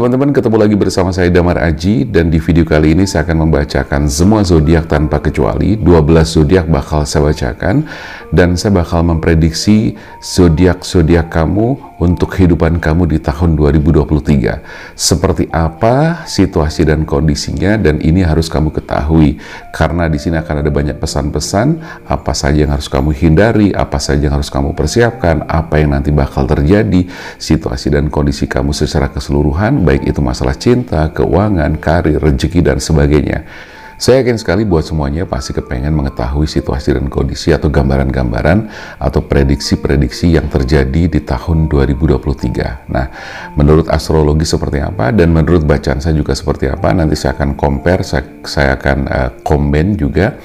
teman-teman, ketemu lagi bersama saya Damar Aji, dan di video kali ini saya akan membacakan semua zodiak tanpa kecuali. 12 zodiak bakal saya bacakan, dan saya bakal memprediksi zodiak-zodiak kamu untuk kehidupan kamu di tahun 2023. Seperti apa situasi dan kondisinya, dan ini harus kamu ketahui karena di sini akan ada banyak pesan-pesan apa saja yang harus kamu hindari, apa saja yang harus kamu persiapkan, apa yang nanti bakal terjadi, situasi dan kondisi kamu secara keseluruhan, baik itu masalah cinta, keuangan, karir, rezeki, dan sebagainya. Saya yakin sekali buat semuanya pasti kepengen mengetahui situasi dan kondisi atau gambaran-gambaran atau prediksi-prediksi yang terjadi di tahun 2023. Nah, menurut astrologi seperti apa dan menurut bacaan saya juga seperti apa, nanti saya akan compare, saya akan komen juga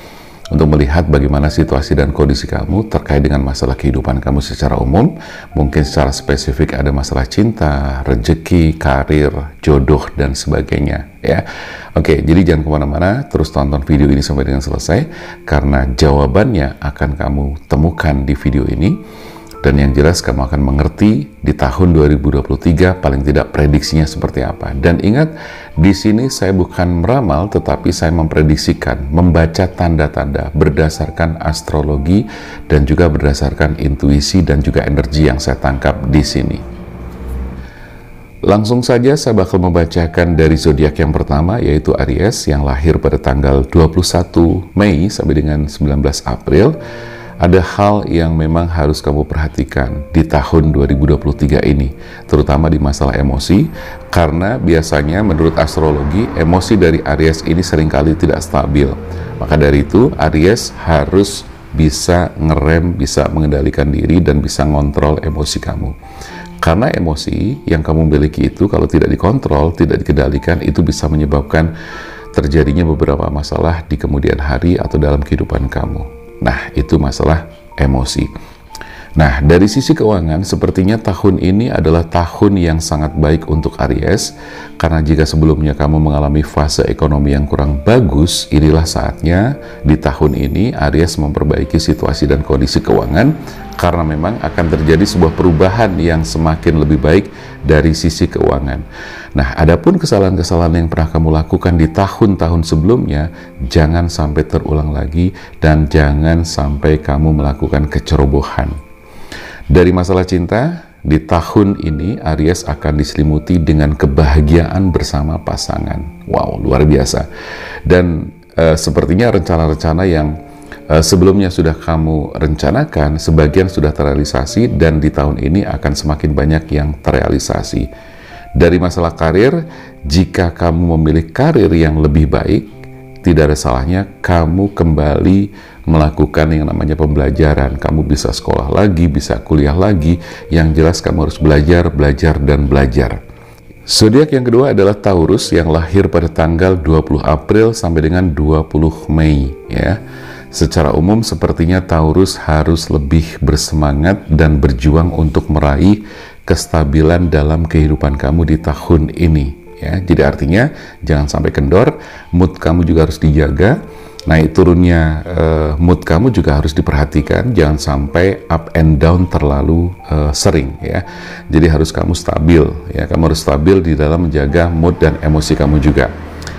untuk melihat bagaimana situasi dan kondisi kamu terkait dengan masalah kehidupan kamu secara umum. Mungkin secara spesifik ada masalah cinta, rezeki, karir, jodoh, dan sebagainya ya. Oke, jadi jangan kemana-mana, terus tonton video ini sampai dengan selesai karena jawabannya akan kamu temukan di video ini. Dan yang jelas kamu akan mengerti di tahun 2023 paling tidak prediksinya seperti apa. Dan ingat, di sini saya bukan meramal, tetapi saya memprediksikan, membaca tanda-tanda berdasarkan astrologi dan juga berdasarkan intuisi dan juga energi yang saya tangkap di sini. Langsung saja saya bakal membacakan dari zodiak yang pertama, yaitu Aries yang lahir pada tanggal 21 Mei sampai dengan 19 April. Ada hal yang memang harus kamu perhatikan di tahun 2023 ini, terutama di masalah emosi, karena biasanya menurut astrologi, emosi dari Aries ini seringkali tidak stabil. Maka dari itu, Aries harus bisa ngerem, bisa mengendalikan diri, dan bisa ngontrol emosi kamu. Karena emosi yang kamu miliki itu, kalau tidak dikontrol, tidak dikendalikan, itu bisa menyebabkan terjadinya beberapa masalah di kemudian hari atau dalam kehidupan kamu. Nah, itu masalah emosi. Nah, dari sisi keuangan, sepertinya tahun ini adalah tahun yang sangat baik untuk Aries, karena jika sebelumnya kamu mengalami fase ekonomi yang kurang bagus, inilah saatnya di tahun ini Aries memperbaiki situasi dan kondisi keuangan, karena memang akan terjadi sebuah perubahan yang semakin lebih baik dari sisi keuangan. Nah, adapun kesalahan-kesalahan yang pernah kamu lakukan di tahun-tahun sebelumnya, jangan sampai terulang lagi, dan jangan sampai kamu melakukan kecerobohan. Dari masalah cinta, di tahun ini Aries akan diselimuti dengan kebahagiaan bersama pasangan. Wow, luar biasa. Dan sepertinya rencana-rencana yang sebelumnya sudah kamu rencanakan, sebagian sudah terrealisasi, dan di tahun ini akan semakin banyak yang terrealisasi. Dari masalah karir, jika kamu memilih karir yang lebih baik, tidak ada salahnya kamu kembali melakukan yang namanya pembelajaran. Kamu bisa sekolah lagi, bisa kuliah lagi. Yang jelas kamu harus belajar, dan belajar. Zodiak yang kedua adalah Taurus yang lahir pada tanggal 20 April sampai dengan 20 Mei ya. Secara umum sepertinya Taurus harus lebih bersemangat dan berjuang untuk meraih kestabilan dalam kehidupan kamu di tahun ini ya. Jadi artinya jangan sampai kendor, mood kamu juga harus dijaga. Naik turunnya mood kamu juga harus diperhatikan, jangan sampai up and down terlalu sering ya. Jadi harus kamu stabil ya, kamu harus stabil di dalam menjaga mood dan emosi kamu juga.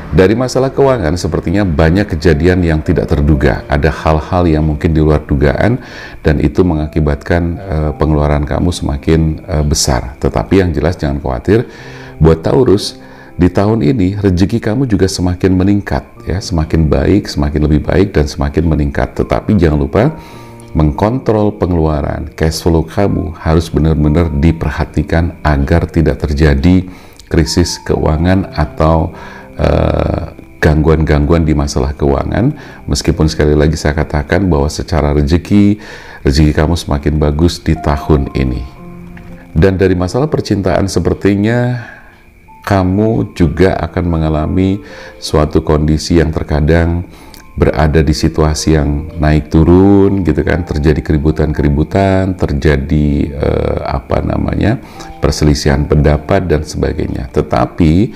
Dari masalah keuangan, sepertinya banyak kejadian yang tidak terduga. Ada hal-hal yang mungkin di luar dugaan, dan itu mengakibatkan pengeluaran kamu semakin besar. Tetapi yang jelas jangan khawatir, buat Taurus, di tahun ini rezeki kamu juga semakin meningkat ya, semakin baik, semakin lebih baik, dan semakin meningkat. Tetapi jangan lupa mengkontrol pengeluaran, cash flow kamu harus benar-benar diperhatikan agar tidak terjadi krisis keuangan atau gangguan-gangguan di masalah keuangan. Meskipun sekali lagi saya katakan bahwa secara rezeki kamu semakin bagus di tahun ini. Dan dari masalah percintaan, sepertinya kamu juga akan mengalami suatu kondisi yang terkadang berada di situasi yang naik turun gitu kan, terjadi keributan-keributan, terjadi perselisihan pendapat dan sebagainya. Tetapi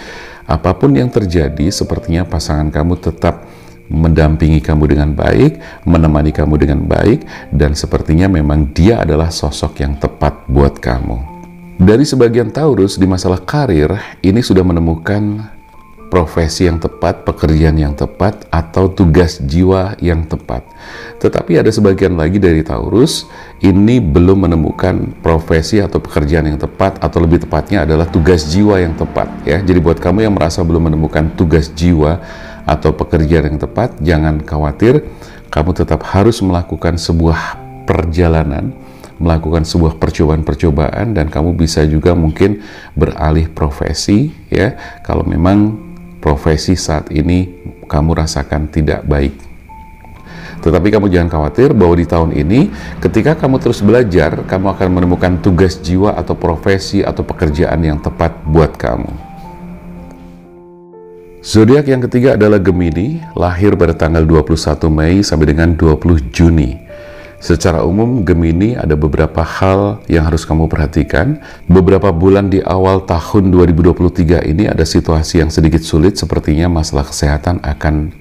apapun yang terjadi, sepertinya pasangan kamu tetap mendampingi kamu dengan baik, menemani kamu dengan baik, dan sepertinya memang dia adalah sosok yang tepat buat kamu. Dari sebagian Taurus di masalah karir, ini sudah menemukan profesi yang tepat, pekerjaan yang tepat, atau tugas jiwa yang tepat. Tetapi ada sebagian lagi dari Taurus, ini belum menemukan profesi atau pekerjaan yang tepat, atau lebih tepatnya adalah tugas jiwa yang tepat. Ya, jadi buat kamu yang merasa belum menemukan tugas jiwa atau pekerjaan yang tepat, jangan khawatir, kamu tetap harus melakukan sebuah perjalanan, melakukan sebuah percobaan-percobaan, dan kamu bisa juga mungkin beralih profesi ya kalau memang profesi saat ini kamu rasakan tidak baik. Tetapi kamu jangan khawatir bahwa di tahun ini ketika kamu terus belajar, kamu akan menemukan tugas jiwa atau profesi atau pekerjaan yang tepat buat kamu. Zodiak yang ketiga adalah Gemini, lahir pada tanggal 21 Mei sampai dengan 20 Juni. Secara umum, Gemini ada beberapa hal yang harus kamu perhatikan. Beberapa bulan di awal tahun 2023 ini ada situasi yang sedikit sulit, sepertinya masalah kesehatan akan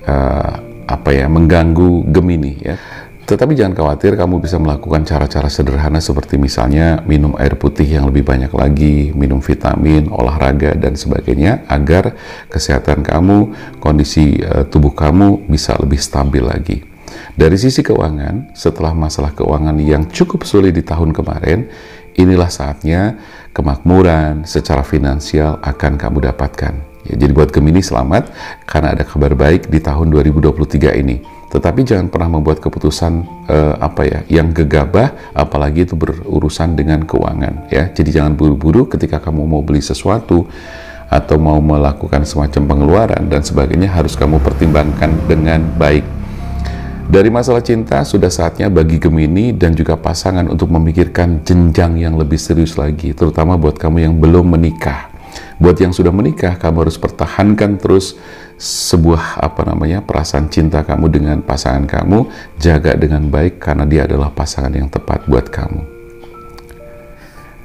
mengganggu Gemini ya. Tetapi jangan khawatir, kamu bisa melakukan cara-cara sederhana seperti misalnya minum air putih yang lebih banyak lagi, minum vitamin, olahraga, dan sebagainya agar kesehatan kamu, kondisi tubuh kamu bisa lebih stabil lagi. Dari sisi keuangan, setelah masalah keuangan yang cukup sulit di tahun kemarin, inilah saatnya kemakmuran secara finansial akan kamu dapatkan. Ya, jadi buat Gemini selamat karena ada kabar baik di tahun 2023 ini. Tetapi jangan pernah membuat keputusan yang gegabah, apalagi itu berurusan dengan keuangan. Ya, jadi jangan buru-buru ketika kamu mau beli sesuatu atau mau melakukan semacam pengeluaran dan sebagainya, harus kamu pertimbangkan dengan baik. Dari masalah cinta, sudah saatnya bagi Gemini dan juga pasangan untuk memikirkan jenjang yang lebih serius lagi, terutama buat kamu yang belum menikah. Buat yang sudah menikah, kamu harus pertahankan terus sebuah perasaan cinta kamu dengan pasangan kamu, jaga dengan baik karena dia adalah pasangan yang tepat buat kamu.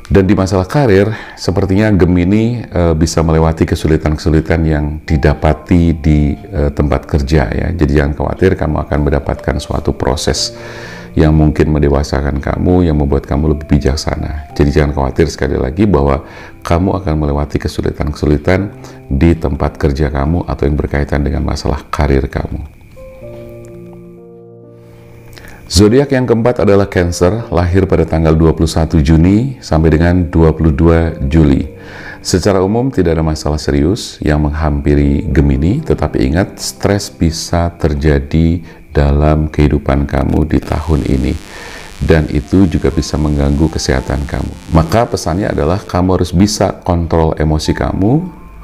Dan di masalah karir, sepertinya Gemini bisa melewati kesulitan-kesulitan yang didapati di tempat kerja ya. Jadi jangan khawatir, kamu akan mendapatkan suatu proses yang mungkin mendewasakan kamu, yang membuat kamu lebih bijaksana. Jadi jangan khawatir sekali lagi bahwa kamu akan melewati kesulitan-kesulitan di tempat kerja kamu atau yang berkaitan dengan masalah karir kamu. Zodiak yang keempat adalah Cancer, lahir pada tanggal 21 Juni sampai dengan 22 Juli. Secara umum tidak ada masalah serius yang menghampiri Gemini, tetapi ingat, stres bisa terjadi dalam kehidupan kamu di tahun ini. Dan itu juga bisa mengganggu kesehatan kamu. Maka pesannya adalah kamu harus bisa kontrol emosi kamu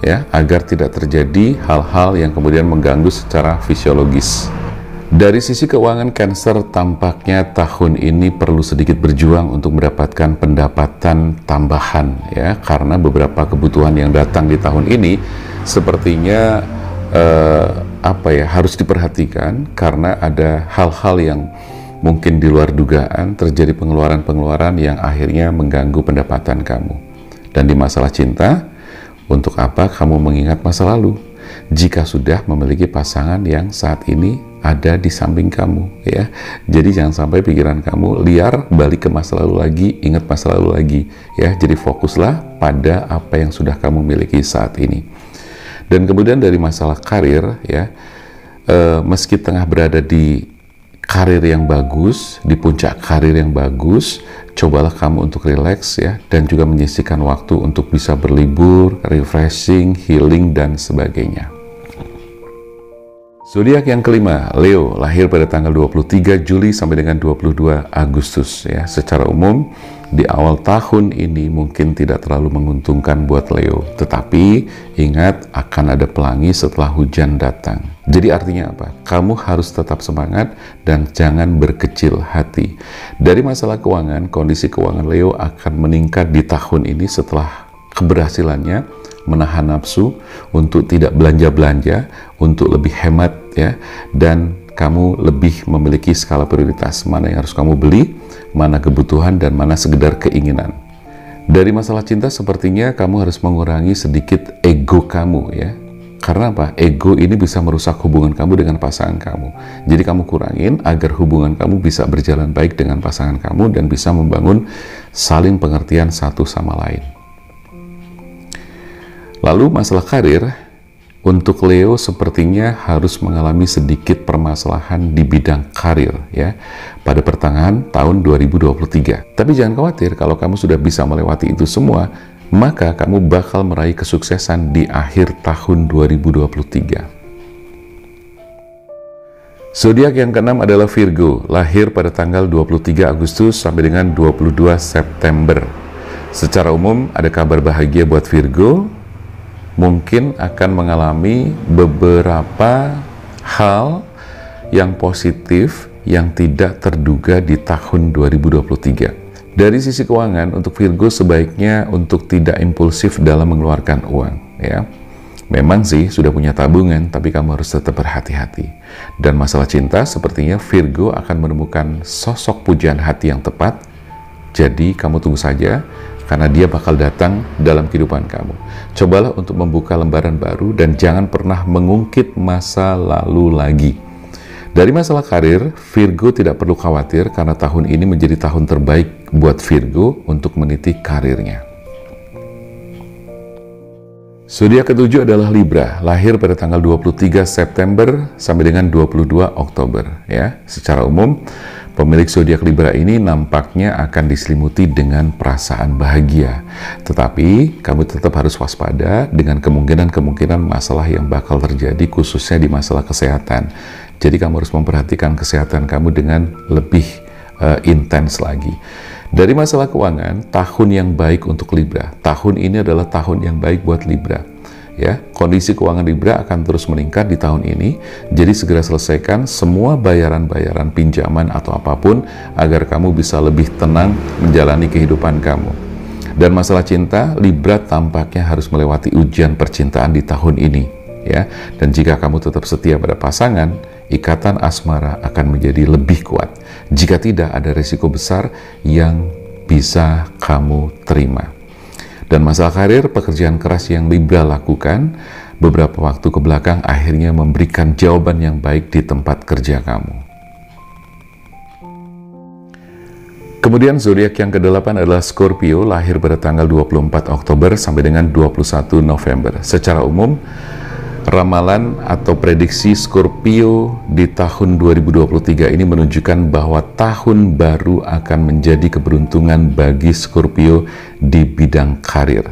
ya, agar tidak terjadi hal-hal yang kemudian mengganggu secara fisiologis. Dari sisi keuangan, Cancer tampaknya tahun ini perlu sedikit berjuang untuk mendapatkan pendapatan tambahan ya, karena beberapa kebutuhan yang datang di tahun ini sepertinya harus diperhatikan karena ada hal-hal yang mungkin di luar dugaan, terjadi pengeluaran-pengeluaran yang akhirnya mengganggu pendapatan kamu. Dan di masalah cinta, untuk apa kamu mengingat masa lalu jika sudah memiliki pasangan yang saat ini ada di samping kamu ya. Jadi jangan sampai pikiran kamu liar, balik ke masa lalu lagi, ingat masa lalu lagi ya. Jadi fokuslah pada apa yang sudah kamu miliki saat ini. Dan kemudian dari masalah karir ya, meski tengah berada di karir yang bagus, di puncak karir yang bagus, cobalah kamu untuk rileks ya, dan juga menyisihkan waktu untuk bisa berlibur, refreshing, healing, dan sebagainya. Zodiak yang kelima, Leo, lahir pada tanggal 23 Juli sampai dengan 22 Agustus ya. Secara umum di awal tahun ini mungkin tidak terlalu menguntungkan buat Leo, tetapi ingat akan ada pelangi setelah hujan datang. Jadi artinya apa? Kamu harus tetap semangat dan jangan berkecil hati. Dari masalah keuangan, kondisi keuangan Leo akan meningkat di tahun ini setelah keberhasilannya menahan nafsu untuk tidak belanja-belanja, untuk lebih hemat ya, dan kamu lebih memiliki skala prioritas, mana yang harus kamu beli, mana kebutuhan, dan mana sekedar keinginan. Dari masalah cinta sepertinya kamu harus mengurangi sedikit ego kamu ya. Karena apa? Ego ini bisa merusak hubungan kamu dengan pasangan kamu. Jadi kamu kurangin agar hubungan kamu bisa berjalan baik dengan pasangan kamu dan bisa membangun saling pengertian satu sama lain. Lalu masalah karir, untuk Leo sepertinya harus mengalami sedikit permasalahan di bidang karir ya pada pertengahan tahun 2023. Tapi jangan khawatir, kalau kamu sudah bisa melewati itu semua, maka kamu bakal meraih kesuksesan di akhir tahun 2023. Zodiak yang keenam adalah Virgo, lahir pada tanggal 23 Agustus sampai dengan 22 September. Secara umum, ada kabar bahagia buat Virgo, mungkin akan mengalami beberapa hal yang positif yang tidak terduga di tahun 2023. Dari sisi keuangan, untuk Virgo sebaiknya untuk tidak impulsif dalam mengeluarkan uang, ya. Memang sih sudah punya tabungan, tapi kamu harus tetap berhati-hati. Dan masalah cinta, sepertinya Virgo akan menemukan sosok pujaan hati yang tepat. Jadi kamu tunggu saja, karena dia bakal datang dalam kehidupan kamu. Cobalah untuk membuka lembaran baru dan jangan pernah mengungkit masa lalu lagi. Dari masalah karir, Virgo tidak perlu khawatir karena tahun ini menjadi tahun terbaik buat Virgo untuk meniti karirnya. Zodiak ketujuh adalah Libra, lahir pada tanggal 23 September sampai dengan 22 Oktober. Ya, secara umum, pemilik zodiak Libra ini nampaknya akan diselimuti dengan perasaan bahagia. Tetapi, kamu tetap harus waspada dengan kemungkinan-kemungkinan masalah yang bakal terjadi, khususnya di masalah kesehatan. Jadi, kamu harus memperhatikan kesehatan kamu dengan lebih intens lagi. Dari masalah keuangan, tahun yang baik untuk Libra. Tahun ini adalah tahun yang baik buat Libra. Ya, kondisi keuangan Libra akan terus meningkat di tahun ini. Jadi segera selesaikan semua bayaran-bayaran pinjaman atau apapun agar kamu bisa lebih tenang menjalani kehidupan kamu. Dan masalah cinta, Libra tampaknya harus melewati ujian percintaan di tahun ini. Ya, dan jika kamu tetap setia pada pasangan, ikatan asmara akan menjadi lebih kuat. Jika tidak, ada risiko besar yang bisa kamu terima. Dan masalah karir, pekerjaan keras yang Libra lakukan beberapa waktu ke belakang akhirnya memberikan jawaban yang baik di tempat kerja kamu. Kemudian zodiak yang ke-8 adalah Scorpio, lahir pada tanggal 24 Oktober sampai dengan 21 November. Secara umum, ramalan atau prediksi Scorpio di tahun 2023 ini menunjukkan bahwa tahun baru akan menjadi keberuntungan bagi Scorpio di bidang karir.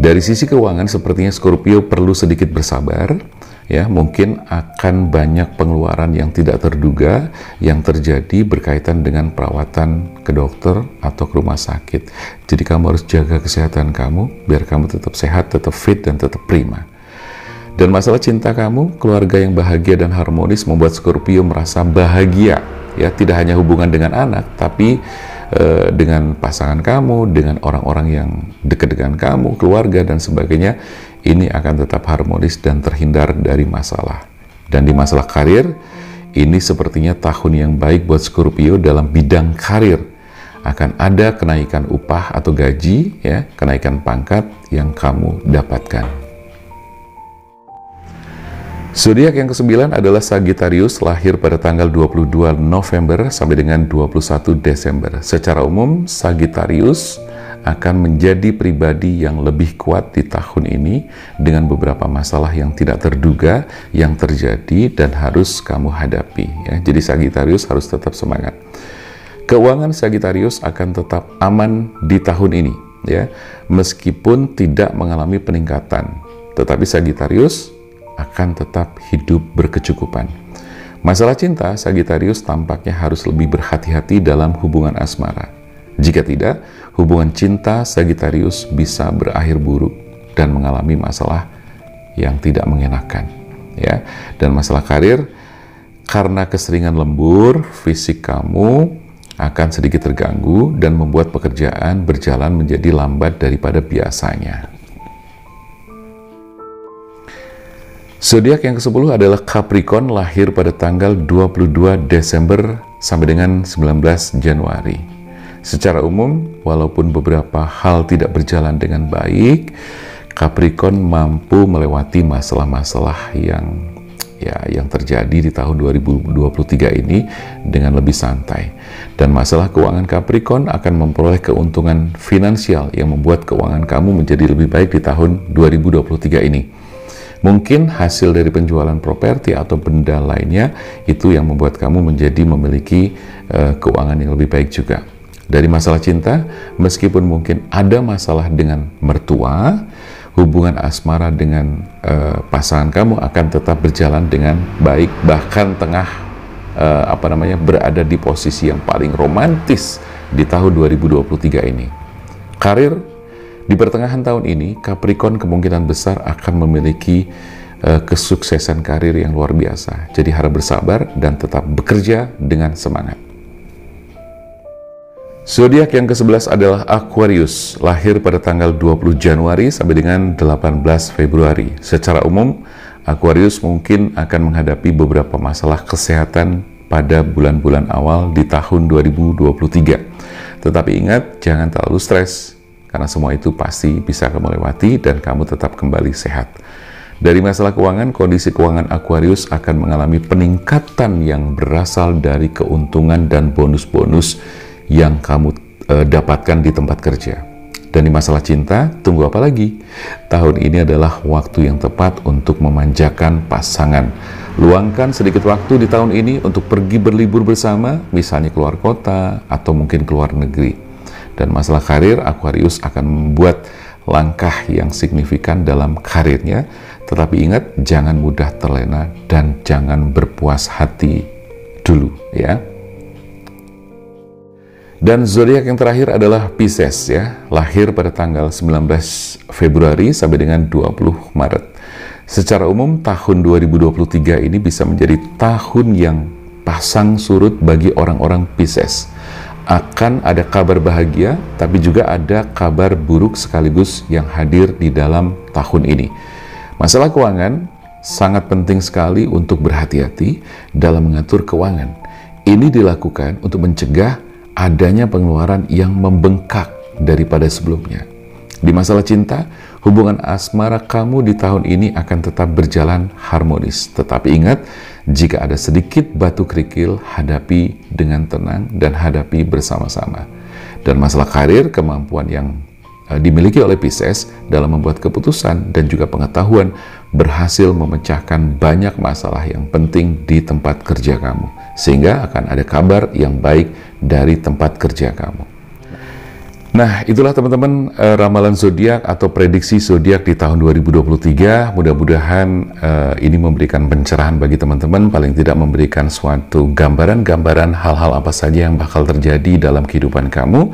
Dari sisi keuangan, sepertinya Scorpio perlu sedikit bersabar, ya, mungkin akan banyak pengeluaran yang tidak terduga yang terjadi berkaitan dengan perawatan ke dokter atau ke rumah sakit. Jadi kamu harus jaga kesehatan kamu biar kamu tetap sehat, tetap fit, dan tetap prima. Dan masalah cinta kamu, keluarga yang bahagia dan harmonis membuat Scorpio merasa bahagia, ya, tidak hanya hubungan dengan anak, tapi dengan pasangan kamu, dengan orang-orang yang dekat dengan kamu, keluarga dan sebagainya, ini akan tetap harmonis dan terhindar dari masalah. Dan di masalah karir, ini sepertinya tahun yang baik buat Scorpio dalam bidang karir. Akan ada kenaikan upah atau gaji, ya, kenaikan pangkat yang kamu dapatkan. Zodiak yang ke-9 adalah Sagittarius, lahir pada tanggal 22 November sampai dengan 21 Desember. Secara umum, Sagittarius akan menjadi pribadi yang lebih kuat di tahun ini dengan beberapa masalah yang tidak terduga yang terjadi dan harus kamu hadapi. Ya. Jadi Sagittarius harus tetap semangat. Keuangan Sagittarius akan tetap aman di tahun ini, ya, meskipun tidak mengalami peningkatan. Tetapi Sagittarius akan tetap hidup berkecukupan. Masalah cinta, Sagittarius tampaknya harus lebih berhati-hati dalam hubungan asmara. Jika tidak, hubungan cinta Sagittarius bisa berakhir buruk dan mengalami masalah yang tidak mengenakan. Ya. Dan masalah karir, karena keseringan lembur, fisik kamu akan sedikit terganggu dan membuat pekerjaan berjalan menjadi lambat daripada biasanya. Zodiak yang ke-10 adalah Capricorn, lahir pada tanggal 22 Desember sampai dengan 19 Januari. Secara umum, walaupun beberapa hal tidak berjalan dengan baik, Capricorn mampu melewati masalah-masalah yang ya yang terjadi di tahun 2023 ini dengan lebih santai. Dan masalah keuangan Capricorn akan memperoleh keuntungan finansial yang membuat keuangan kamu menjadi lebih baik di tahun 2023 ini. Mungkin hasil dari penjualan properti atau benda lainnya itu yang membuat kamu menjadi memiliki keuangan yang lebih baik juga. Dari masalah cinta, meskipun mungkin ada masalah dengan mertua, hubungan asmara dengan pasangan kamu akan tetap berjalan dengan baik, bahkan tengah berada di posisi yang paling romantis di tahun 2023 ini. Karir, di pertengahan tahun ini Capricorn kemungkinan besar akan memiliki kesuksesan karir yang luar biasa. Jadi harap bersabar dan tetap bekerja dengan semangat. Zodiak yang ke-11 adalah Aquarius, lahir pada tanggal 20 Januari sampai dengan 18 Februari. Secara umum, Aquarius mungkin akan menghadapi beberapa masalah kesehatan pada bulan-bulan awal di tahun 2023. Tetapi ingat, jangan terlalu stres, karena semua itu pasti bisa kamu lewati dan kamu tetap kembali sehat. Dari masalah keuangan, kondisi keuangan Aquarius akan mengalami peningkatan yang berasal dari keuntungan dan bonus-bonus yang kamu dapatkan di tempat kerja. Dan di masalah cinta, tunggu apa lagi? Tahun ini adalah waktu yang tepat untuk memanjakan pasangan. Luangkan sedikit waktu di tahun ini untuk pergi berlibur bersama, misalnya keluar kota atau mungkin keluar negeri. Dan masalah karir, Aquarius akan membuat langkah yang signifikan dalam karirnya. Tetapi ingat, jangan mudah terlena dan jangan berpuas hati dulu, ya. Dan zodiak yang terakhir adalah Pisces, ya, lahir pada tanggal 19 Februari sampai dengan 20 Maret. Secara umum tahun 2023 ini bisa menjadi tahun yang pasang surut bagi orang-orang Pisces. Akan ada kabar bahagia, tapi juga ada kabar buruk sekaligus yang hadir di dalam tahun ini. Masalah keuangan sangat penting sekali untuk berhati-hati dalam mengatur keuangan. Ini dilakukan untuk mencegah adanya pengeluaran yang membengkak daripada sebelumnya. Di masalah cinta, hubungan asmara kamu di tahun ini akan tetap berjalan harmonis. Tetapi ingat, jika ada sedikit batu kerikil, hadapi dengan tenang dan hadapi bersama-sama. Dan masalah karir, kemampuan yang dimiliki oleh Pisces dalam membuat keputusan dan juga pengetahuan berhasil memecahkan banyak masalah yang penting di tempat kerja kamu, sehingga akan ada kabar yang baik dari tempat kerja kamu. Nah, itulah teman-teman ramalan zodiak atau prediksi zodiak di tahun 2023. Mudah-mudahan ini memberikan pencerahan bagi teman-teman, paling tidak memberikan suatu gambaran-gambaran hal-hal apa saja yang bakal terjadi dalam kehidupan kamu.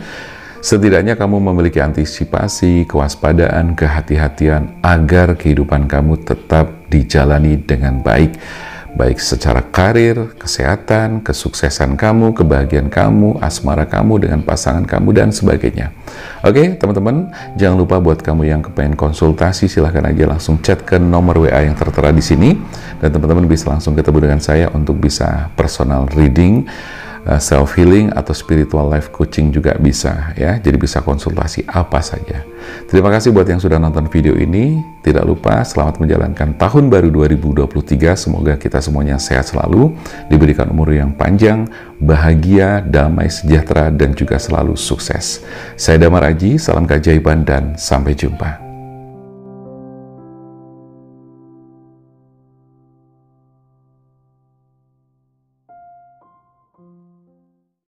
Setidaknya kamu memiliki antisipasi, kewaspadaan, kehati-hatian agar kehidupan kamu tetap dijalani dengan baik. Baik secara karir, kesehatan, kesuksesan kamu, kebahagiaan kamu, asmara kamu dengan pasangan kamu, dan sebagainya. Oke, teman-teman, jangan lupa buat kamu yang kepengen konsultasi, silahkan aja langsung chat ke nomor WA yang tertera di sini. Dan teman-teman bisa langsung ketemu dengan saya untuk bisa personal reading, self-healing, atau spiritual life coaching juga bisa, ya. Jadi bisa konsultasi apa saja. Terima kasih buat yang sudah nonton video ini. Tidak lupa selamat menjalankan tahun baru 2023. Semoga kita semuanya sehat selalu, diberikan umur yang panjang, bahagia, damai, sejahtera, dan juga selalu sukses. Saya Damar Aji, salam keajaiban dan sampai jumpa.